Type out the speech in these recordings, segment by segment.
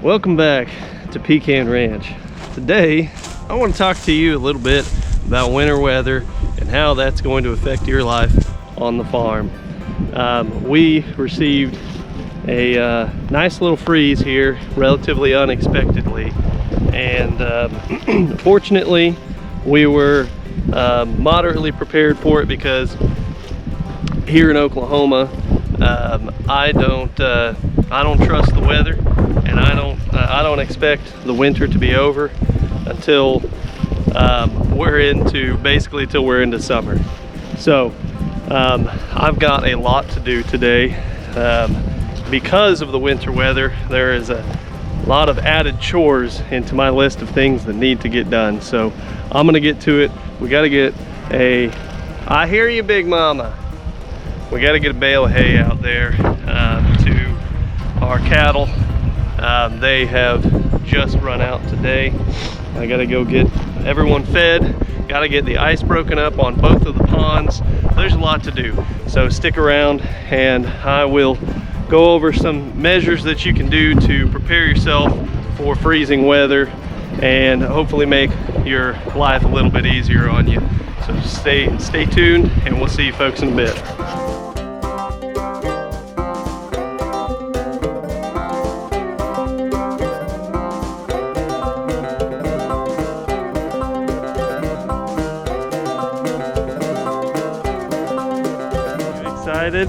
Welcome back to Pecan Ranch. Today I want to talk to you a little bit about winter weather and how that's going to affect your life on the farm. We received a nice little freeze here relatively unexpectedly, and fortunately we were moderately prepared for it because here in Oklahoma I don't trust the weather, and I don't expect the winter to be over until we're into summer. So I've got a lot to do today. Because of the winter weather, there is a lot of added chores into my list of things that need to get done. So I'm gonna get to it. We gotta get I hear you, Big Mama. We gotta get a bale of hay out there to our cattle. They have just run out today. I gotta go get everyone fed. Gotta get the ice broken up on both of the ponds. There's a lot to do. So stick around and I will go over some measures that you can do to prepare yourself for freezing weather and hopefully make your life a little bit easier on you. So stay tuned, and we'll see you folks in a bit. Excited?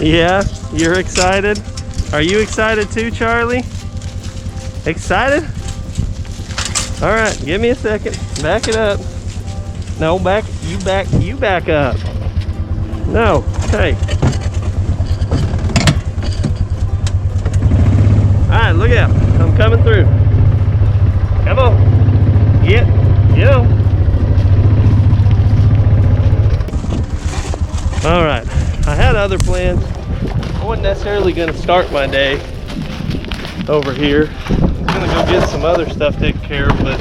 Yeah, you're excited? Are you excited too, Charlie? Excited? All right, give me a second. Back it up. No, you back up. No, hey. All right, look out. I'm coming through. Come on. Get on. All right, I had other plans. I wasn't necessarily gonna start my day over here. I'm gonna go get some other stuff taken care of, but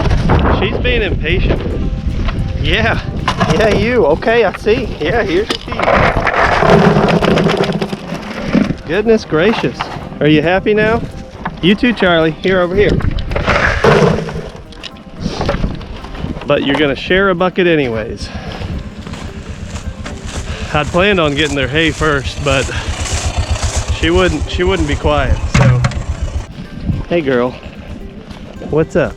she's being impatient. Yeah, you. Okay, I see. Yeah, here's your key. Goodness gracious. Are you happy now? You too, Charlie. Here, over here. But you're gonna share a bucket anyways. I'd planned on getting their hay first, but she wouldn't be quiet, so. Hey girl, what's up?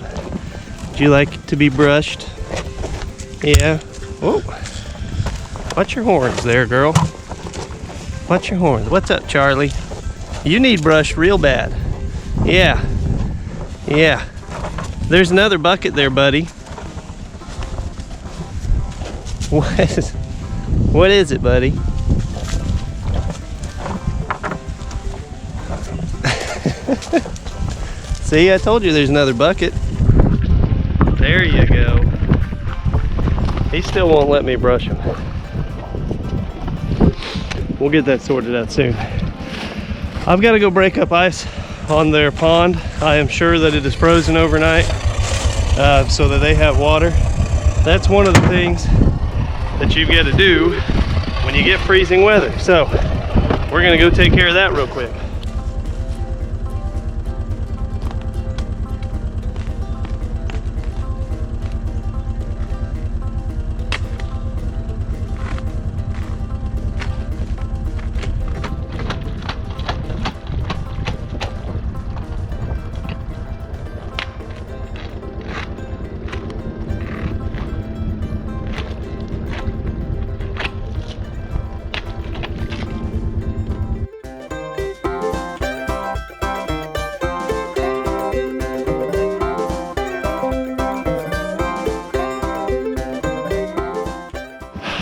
Would you like to be brushed? Yeah. Oh, watch your horns there, girl. Watch your horns. What's up, Charlie? You need brushed real bad. Yeah. There's another bucket there, buddy. What is it, buddy? See, I told you there's another bucket. There you go. He still won't let me brush him. We'll get that sorted out soon. I've got to go break up ice on their pond. I am sure that it is frozen overnight so that they have water. That's one of the things that you've got to do when you get freezing weather. So we're gonna go take care of that real quick.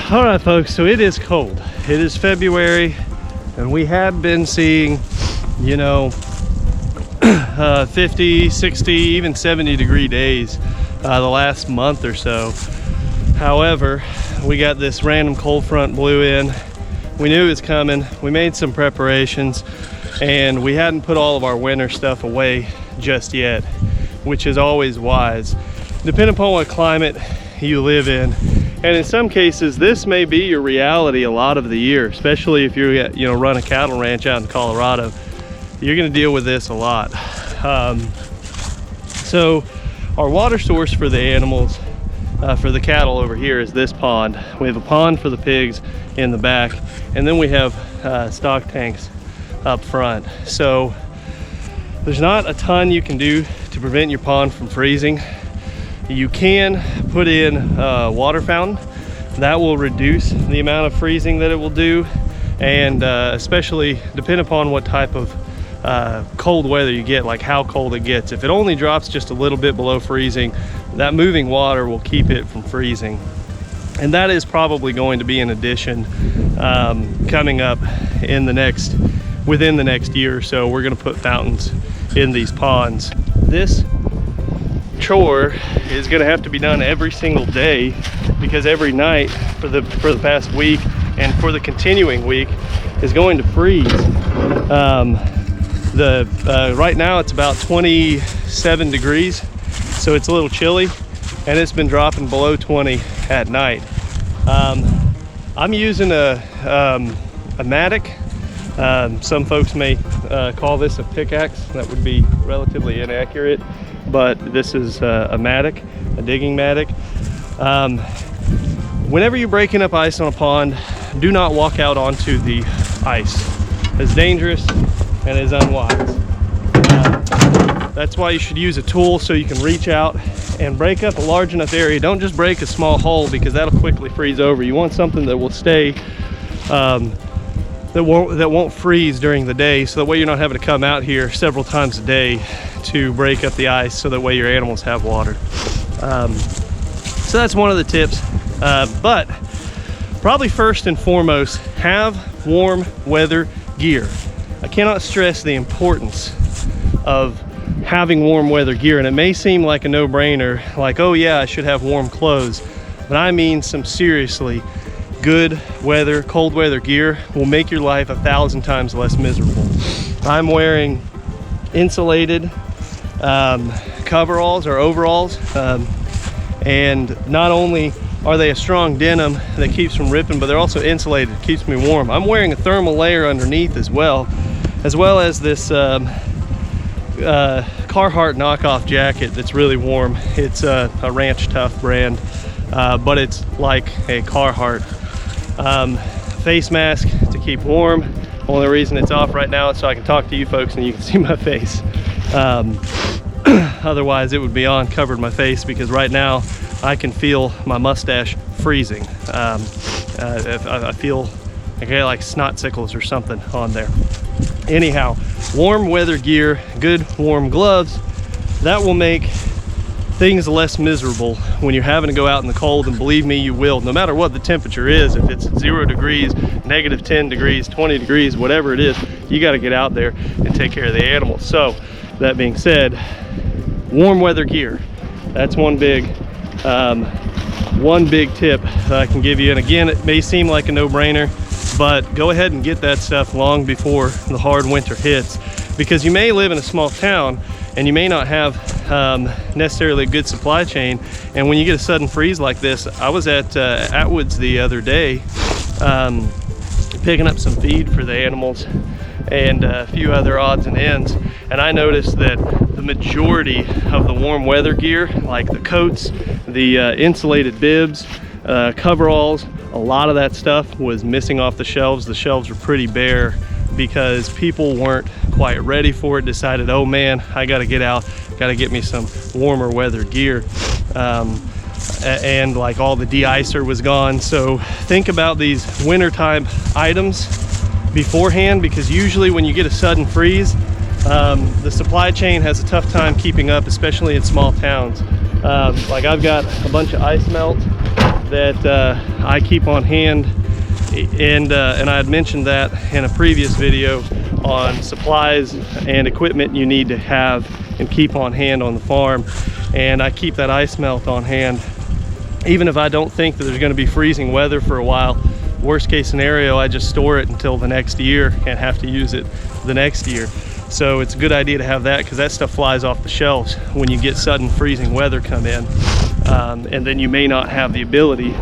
All right, folks, so it is cold. It is February, and we have been seeing, 50, 60, even 70 degree days the last month or so. However, we got this random cold front blew in. We knew it was coming. We made some preparations, and we hadn't put all of our winter stuff away just yet, which is always wise. Depending upon what climate you live in, and in some cases this may be your reality a lot of the year, especially if you run a cattle ranch out in Colorado. You're going to deal with this a lot. So our water source for the animals, for the cattle over here, is this pond. We have a pond for the pigs in the back, and then we have stock tanks up front. So there's not a ton you can do to prevent your pond from freezing. You can put in a water fountain. That will reduce the amount of freezing that it will do, and especially depending upon what type of cold weather you get, like how cold it gets. If it only drops just a little bit below freezing, that moving water will keep it from freezing. And that is probably going to be an addition coming up in within the next year or so. We're going to put fountains in these ponds. This chore is going to have to be done every single day, because every night for the past week and for the continuing week is going to freeze. Right now it's about 27 degrees, so it's a little chilly, and it's been dropping below 20 at night. I'm using a mattock. Some folks may call this a pickaxe. That would be relatively inaccurate, but this is a mattock, a digging mattock. Whenever you're breaking up ice on a pond, do not walk out onto the ice. It's dangerous and is unwise. That's why you should use a tool, so you can reach out and break up a large enough area. Don't just break a small hole, because that'll quickly freeze over. You want something that will stay, that won't freeze during the day, so that way you're not having to come out here several times a day to break up the ice, so that way your animals have water. So that's one of the tips. But probably first and foremost, have warm weather gear. I cannot stress the importance of having warm weather gear, and it may seem like a no-brainer, like, oh yeah, I should have warm clothes, but I mean some seriously good weather, cold weather gear will make your life 1,000 times less miserable. I'm wearing insulated coveralls or overalls, and not only are they a strong denim that keeps from ripping, but they're also insulated, keeps me warm. I'm wearing a thermal layer underneath as well as this Carhartt knockoff jacket that's really warm. It's a Ranch Tough brand, but it's like a Carhartt. Face mask to keep warm. Only reason it's off right now is so I can talk to you folks and you can see my face. Otherwise it would be on, covered my face, because right now I can feel my mustache freezing. I feel I get like snot sickles or something on there. Anyhow, warm weather gear, good warm gloves, that will make things less miserable when you're having to go out in the cold. And believe me, you will, no matter what the temperature is. If it's 0 degrees, negative 10 degrees, 20 degrees, whatever it is, you got to get out there and take care of the animals. So that being said, warm weather gear, that's one big tip that I can give you. And again, it may seem like a no-brainer, but go ahead and get that stuff long before the hard winter hits, because you may live in a small town and you may not have necessarily a good supply chain. And when you get a sudden freeze like this, I was at Atwood's the other day picking up some feed for the animals and a few other odds and ends, and I noticed that the majority of the warm weather gear, like the coats, the insulated bibs, coveralls, a lot of that stuff was missing off the shelves. The shelves were pretty bare because people weren't quite ready for it, decided, oh man, I gotta get out, gotta get me some warmer weather gear. And like all the de-icer was gone. So think about these wintertime items beforehand, because usually when you get a sudden freeze, the supply chain has a tough time keeping up, especially in small towns. Like I've got a bunch of ice melt that I keep on hand, and I had mentioned that in a previous video on supplies and equipment you need to have and keep on hand on the farm. And I keep that ice melt on hand, even if I don't think that there's going to be freezing weather for a while. Worst case scenario, I just store it until the next year and have to use it the next year. So it's a good idea to have that, because that stuff flies off the shelves when you get sudden freezing weather come in, and then you may not have the ability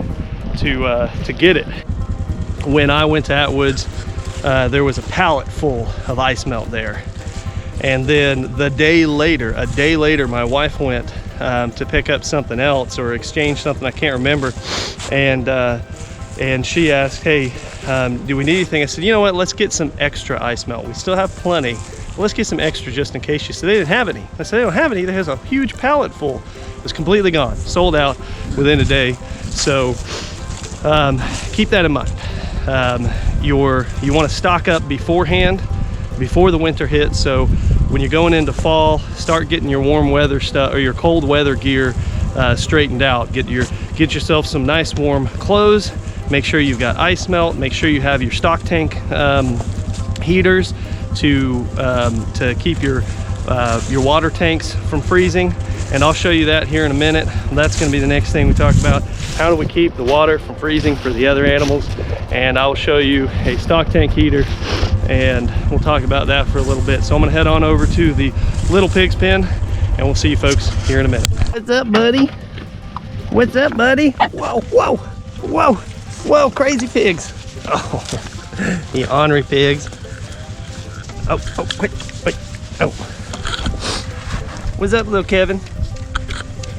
to get it. When I went to Atwood's, there was a pallet full of ice melt there, And then a day later, my wife went to pick up something else or exchange something, I can't remember. And she asked, hey, do we need anything? I said, you know what, let's get some extra ice melt. We still have plenty. Let's get some extra just in case. She said they didn't have any. I said, they don't have any. There's a huge pallet full. It was completely gone, sold out within a day. So keep that in mind. You want to stock up beforehand, before the winter hits. So when you're going into fall, start getting your warm weather stuff or your cold weather gear straightened out. Get yourself some nice warm clothes. Make sure you've got ice melt. Make sure you have your stock tank heaters to keep your water tanks from freezing. And I'll show you that here in a minute. That's going to be the next thing we talk about. How do we keep the water from freezing for the other animals? And I'll show you a stock tank heater, and we'll talk about that for a little bit. So I'm gonna head on over to the Little Pigs pen, and we'll see you folks here in a minute. What's up, buddy? What's up, buddy? Whoa, whoa, whoa, whoa, crazy pigs. Oh, you ornery pigs. Oh, wait, oh. What's up, little Kevin?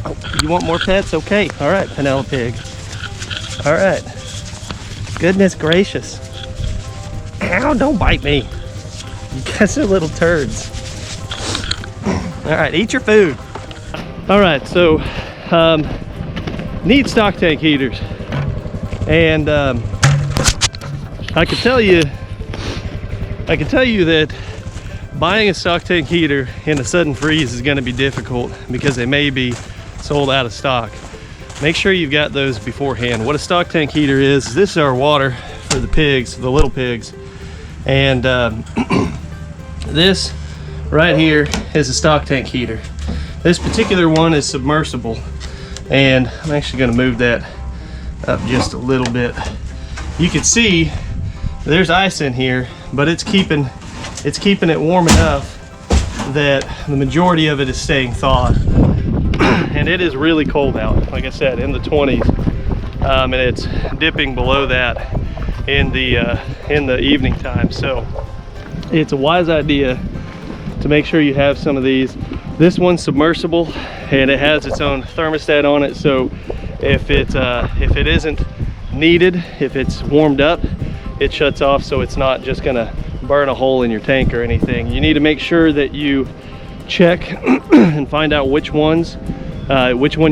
Oh, you want more pets? Okay, all right, Penelope Pig. All right. Goodness gracious. Ow, don't bite me. You guys are little turds. All right, eat your food. All right, so need stock tank heaters. And I can tell you that buying a stock tank heater in a sudden freeze is going to be difficult because they may be sold out of stock. Make sure you've got those beforehand. What a stock tank heater is, this is our water for the pigs, the little pigs. And this right here is a stock tank heater. This particular one is submersible, and I'm actually going to move that up just a little bit. You can see there's ice in here, but it's keeping it warm enough that the majority of it is staying thawed. And it is really cold out, like I said, in the 20s, and it's dipping below that in the evening time. So it's a wise idea to make sure you have some of these. This one's submersible, and it has its own thermostat on it, so if it isn't needed, if it's warmed up, it shuts off, so it's not just gonna burn a hole in your tank or anything. You need to make sure that you check and find out which one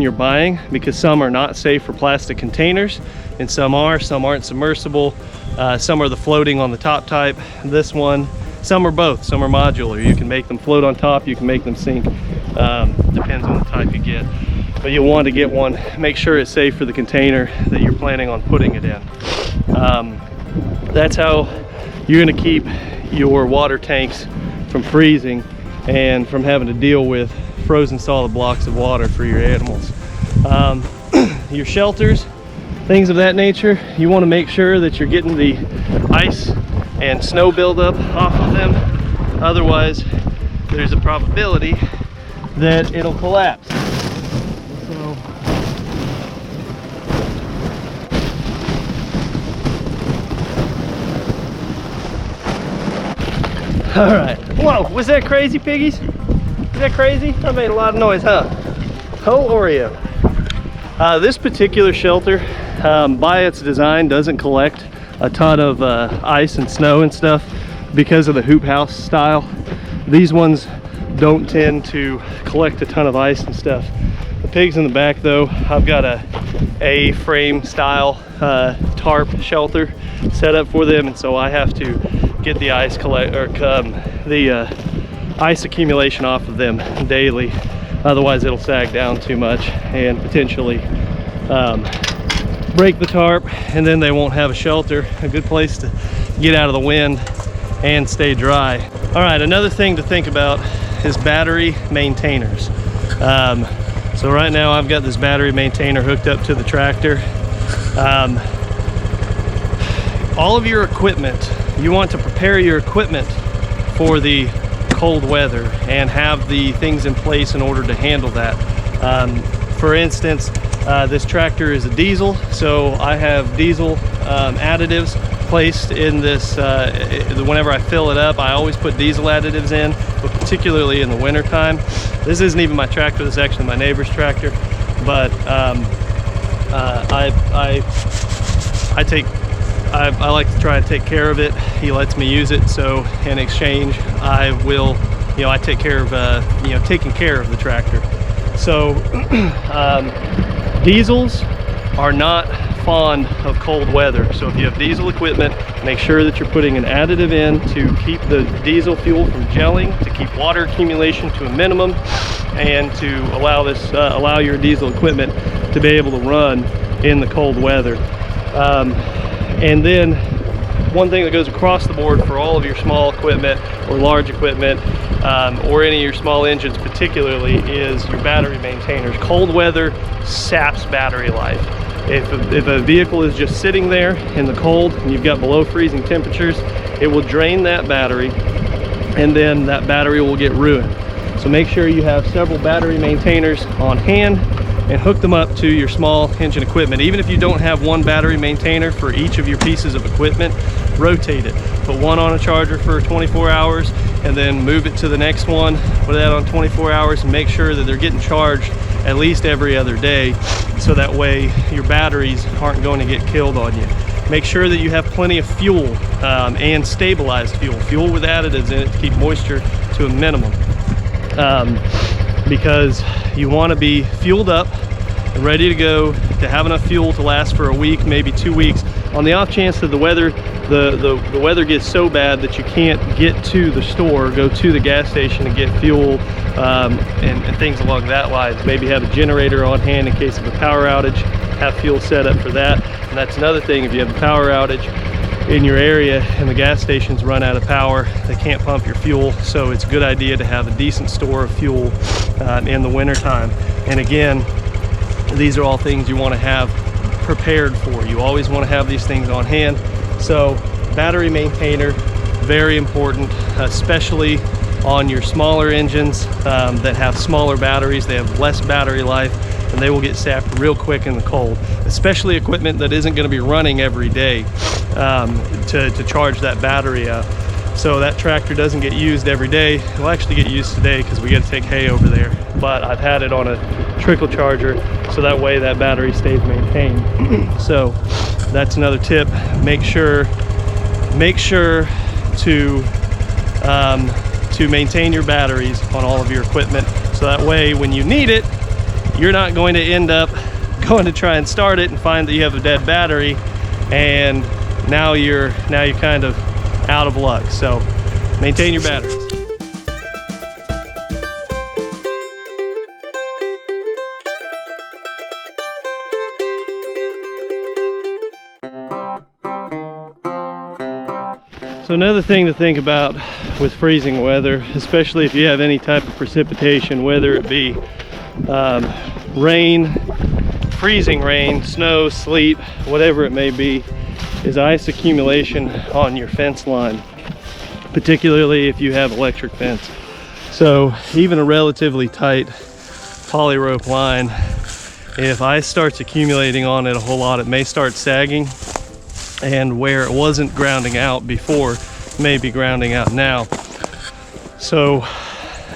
you're buying, because some are not safe for plastic containers and some aren't submersible. Some are the floating on the top type. This one, some are both. Some are modular. You can make them float on top, you can make them sink. Depends on the type you get. But you'll want to get one, make sure it's safe for the container that you're planning on putting it in. That's how you're going to keep your water tanks from freezing and from having to deal with frozen solid blocks of water for your animals. Your shelters, things of that nature, you want to make sure that you're getting the ice and snow buildup off of them. Otherwise, there's a probability that it'll collapse. So, all right. Whoa, was that crazy, piggies? Is that crazy? I made a lot of noise, huh? Oh, Oreo. This particular shelter, by its design, doesn't collect a ton of ice and snow and stuff because of the hoop house style. These ones don't tend to collect a ton of ice and stuff. The pigs in the back, though, I've got a A-frame style tarp shelter set up for them, and so I have to get the ice ice accumulation off of them daily. Otherwise it'll sag down too much and potentially break the tarp, and then they won't have a shelter, a good place to get out of the wind and stay dry. All right, another thing to think about is battery maintainers. So right now I've got this battery maintainer hooked up to the tractor. All of your equipment, you want to prepare your equipment for the cold weather and have the things in place in order to handle that. For instance, this tractor is a diesel, so I have diesel additives placed in this, whenever I fill it up, I always put diesel additives in, but particularly in the winter time. This isn't even my tractor, this is actually my neighbor's tractor, but I like to try and take care of it. He lets me use it, so in exchange I will, I take care of taking care of the tractor. So diesels are not fond of cold weather, so if you have diesel equipment, make sure that you're putting an additive in to keep the diesel fuel from gelling, to keep water accumulation to a minimum, and to allow your diesel equipment to be able to run in the cold weather. And then one thing that goes across the board for all of your small equipment or large equipment, or any of your small engines particularly, is your battery maintainers. Cold weather saps battery life. If a vehicle is just sitting there in the cold and you've got below freezing temperatures, it will drain that battery, and then that battery will get ruined. So make sure you have several battery maintainers on hand and hook them up to your small engine equipment. Even if you don't have one battery maintainer for each of your pieces of equipment, rotate it. Put one on a charger for 24 hours and then move it to the next one, put that on 24 hours, and make sure that they're getting charged at least every other day, so that way your batteries aren't going to get killed on you. Make sure that you have plenty of fuel, and stabilized fuel with additives in it to keep moisture to a minimum, because you want to be fueled up and ready to go, to have enough fuel to last for a week, maybe 2 weeks. On the off chance that the weather gets so bad that you can't get to the store, go to the gas station and get fuel, and things along that lines. Maybe have a generator on hand in case of a power outage, have fuel set up for that. And that's another thing, if you have a power outage in your area and the gas stations run out of power, they can't pump your fuel, so it's a good idea to have a decent store of fuel in the winter time. And again, these are all things you want to have prepared for. You always want to have these things on hand. So battery maintainer, very important, especially on your smaller engines that have smaller batteries. They have less battery life and they will get sapped real quick in the cold, especially equipment that isn't going to be running every day to charge that battery up. So that tractor doesn't get used every day. It'll actually get used today because we got to take hay over there, but I've had it on a trickle charger, so that way that battery stays maintained. So that's another tip. Make sure to maintain your batteries on all of your equipment, so that way when you need it, you're not going to end up going to try and start it and find that you have a dead battery, and now you're kind of out of luck. So maintain your batteries. So another thing to think about with freezing weather, especially if you have any type of precipitation, whether it be rain, freezing rain, snow, sleet, whatever it may be, is ice accumulation on your fence line, particularly if you have electric fence. So even a relatively tight poly rope line, if ice starts accumulating on it a whole lot, it may start sagging, and where it wasn't grounding out before may be grounding out now. So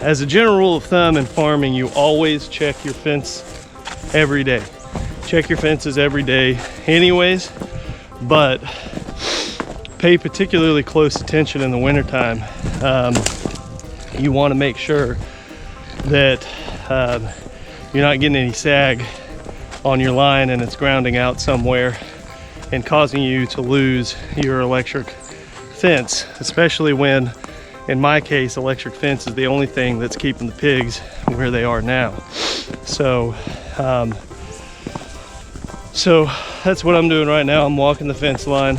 as a general rule of thumb in farming, you always check your fence every day. Check your fences every day anyways, but pay particularly close attention in the wintertime. You want to make sure that you're not getting any sag on your line and it's grounding out somewhere and causing you to lose your electric fence, especially when, in my case, electric fence is the only thing that's keeping the pigs where they are now. So that's what I'm doing right now. I'm walking the fence line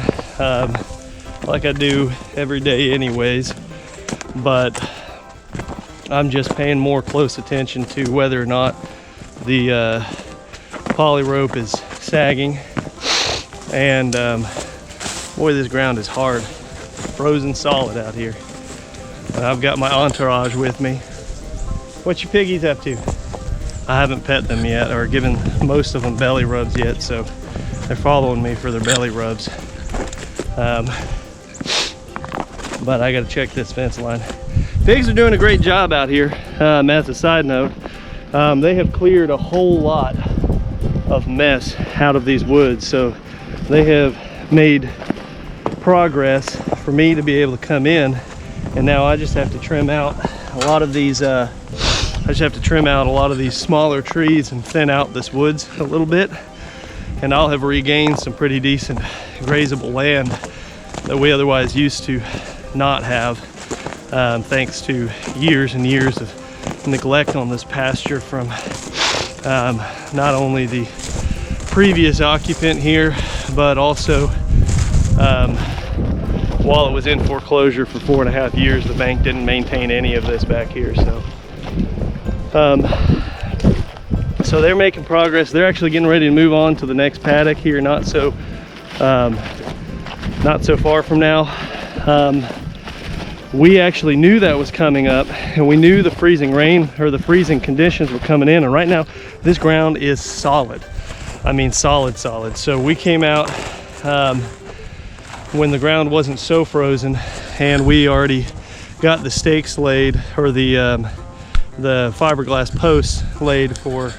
like I do every day anyways, but I'm just paying more close attention to whether or not the poly rope is sagging. And boy, this ground is hard, frozen solid out here. And I've got my entourage with me. What your piggies up to? I haven't pet them yet or given most of them belly rubs yet, so they're following me for their belly rubs. But I got to check this fence line. Pigs are doing a great job out here. As a side note, they have cleared a whole lot of mess out of these woods, so they have made progress for me to be able to come in, and now I just have to trim out a lot of these smaller trees and thin out this woods a little bit, and I'll have regained some pretty decent grazable land that we otherwise used to not have, thanks to years and years of neglect on this pasture from not only the previous occupant here, but also while it was in foreclosure for 4.5 years, the bank didn't maintain any of this back here. So they're making progress. They're actually getting ready to move on to the next paddock here, not so far from now. We actually knew that was coming up, and we knew the freezing rain or the freezing conditions were coming in, and right now this ground is solid. I mean solid. So we came out when the ground wasn't so frozen, and we already got the stakes laid, or the fiberglass posts laid for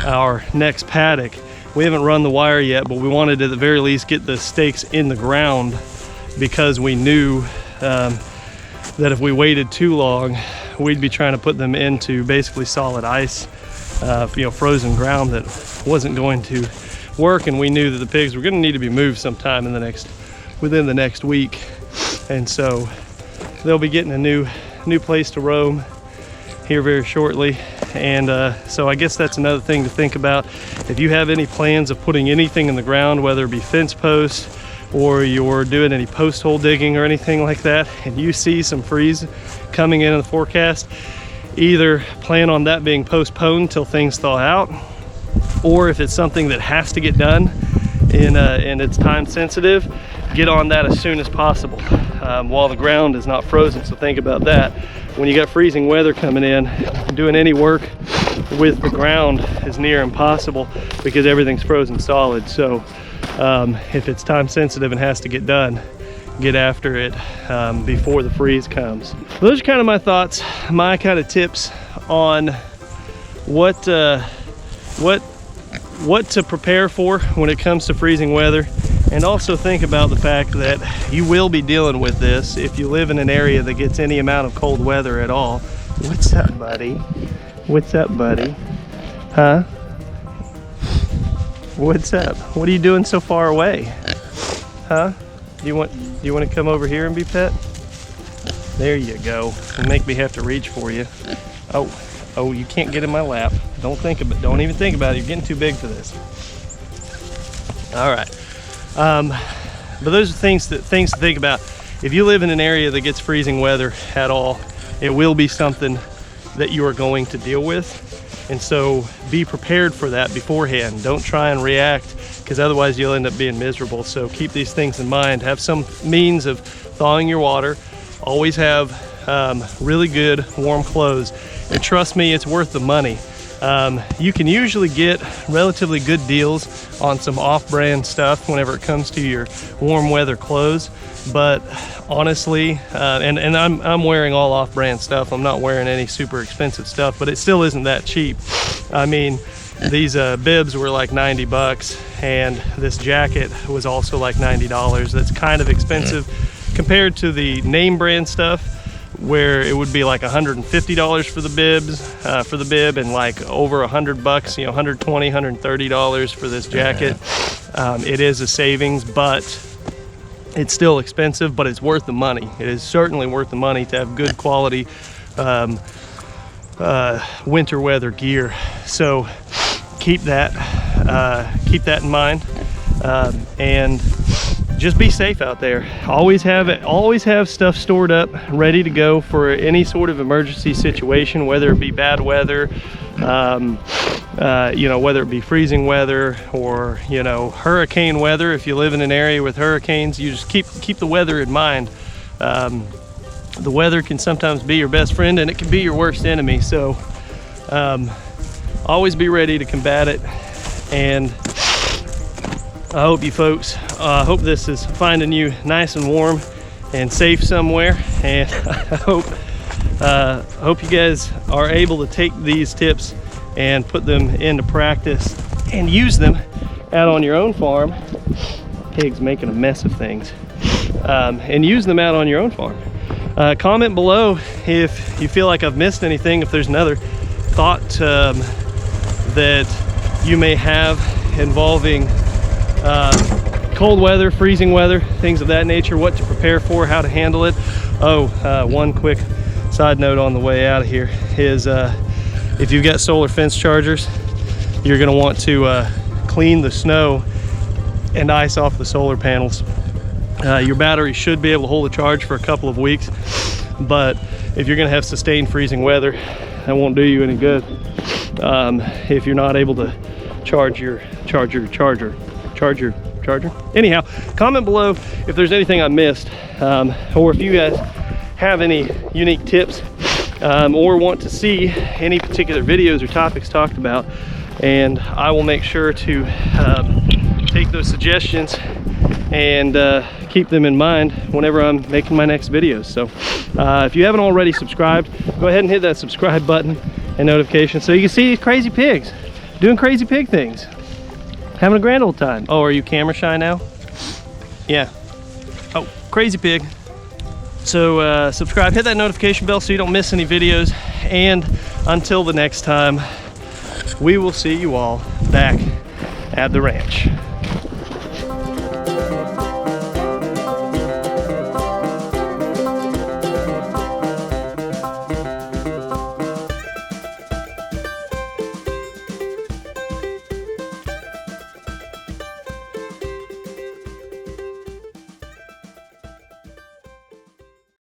our next paddock. We haven't run the wire yet, but we wanted to at the very least get the stakes in the ground, because we knew that if we waited too long, we'd be trying to put them into basically solid ice, frozen ground that wasn't going to work, and we knew that the pigs were going to need to be moved sometime within the next week, and so they'll be getting a new place to roam here very shortly. And so I guess that's another thing to think about. If you have any plans of putting anything in the ground, whether it be fence posts or you're doing any post hole digging or anything like that, and you see some freeze coming in the forecast, either plan on that being postponed till things thaw out, or if it's something that has to get done and it's time sensitive, get on that as soon as possible while the ground is not frozen. So think about that. When you got freezing weather coming in, doing any work with the ground is near impossible because everything's frozen solid. So if it's time sensitive and has to get done, get after it before the freeze comes. Those are kind of my thoughts, my kind of tips on what to prepare for when it comes to freezing weather. And also think about the fact that you will be dealing with this if you live in an area that gets any amount of cold weather at all. What's up, buddy? What's up, buddy? Huh? What's up? What are you doing so far away? Huh? Do you want to come over here and be pet? There you go. It'll make me have to reach for you. Oh, you can't get in my lap. Don't even think about it. You're getting too big for this. All right. But those are things to think about. If you live in an area that gets freezing weather at all, it will be something that you are going to deal with. And so be prepared for that beforehand. Don't try and react, because otherwise you'll end up being miserable. So keep these things in mind. Have some means of thawing your water. Always have really good warm clothes. And trust me, it's worth the money. You can usually get relatively good deals on some off-brand stuff whenever it comes to your warm weather clothes, but honestly, and I'm wearing all off-brand stuff. I'm not wearing any super expensive stuff, but it still isn't that cheap. I mean, these bibs were like $90, and this jacket was also like $90. That's kind of expensive compared to the name brand stuff, where it would be like $150 for the bib, and like over $100, $120, $130 for this jacket. It is a savings, but it's still expensive, but it's worth the money. It is certainly worth the money to have good quality winter weather gear. So keep that in mind, and just be safe out there. Always have stuff stored up, ready to go for any sort of emergency situation, whether it be bad weather, whether it be freezing weather or, hurricane weather. If you live in an area with hurricanes, you just keep the weather in mind. The weather can sometimes be your best friend, and it can be your worst enemy. So always be ready to combat it, and I hope you folks, hope this is finding you nice and warm and safe somewhere, and I hope you guys are able to take these tips and put them into practice and use them out on your own farm. Pig's making a mess of things. And use them out on your own farm. Comment below if you feel like I've missed anything, if there's another thought that you may have involving cold weather, freezing weather, things of that nature, what to prepare for, how to handle it. One quick side note on the way out of here is if you've got solar fence chargers, you're going to want to clean the snow and ice off the solar panels. Your battery should be able to hold a charge for a couple of weeks, but if you're going to have sustained freezing weather, that won't do you any good if you're not able to charge your charger. Anyhow, comment below if there's anything I missed, or if you guys have any unique tips, or want to see any particular videos or topics talked about, and I will make sure to take those suggestions and keep them in mind whenever I'm making my next videos. So if you haven't already subscribed, go ahead and hit that subscribe button and notification so you can see these crazy pigs doing crazy pig things, having a grand old time. Oh, are you camera shy now? Yeah. Oh, crazy pig. So subscribe, hit that notification bell so you don't miss any videos, and until the next time, we will see you all back at the ranch.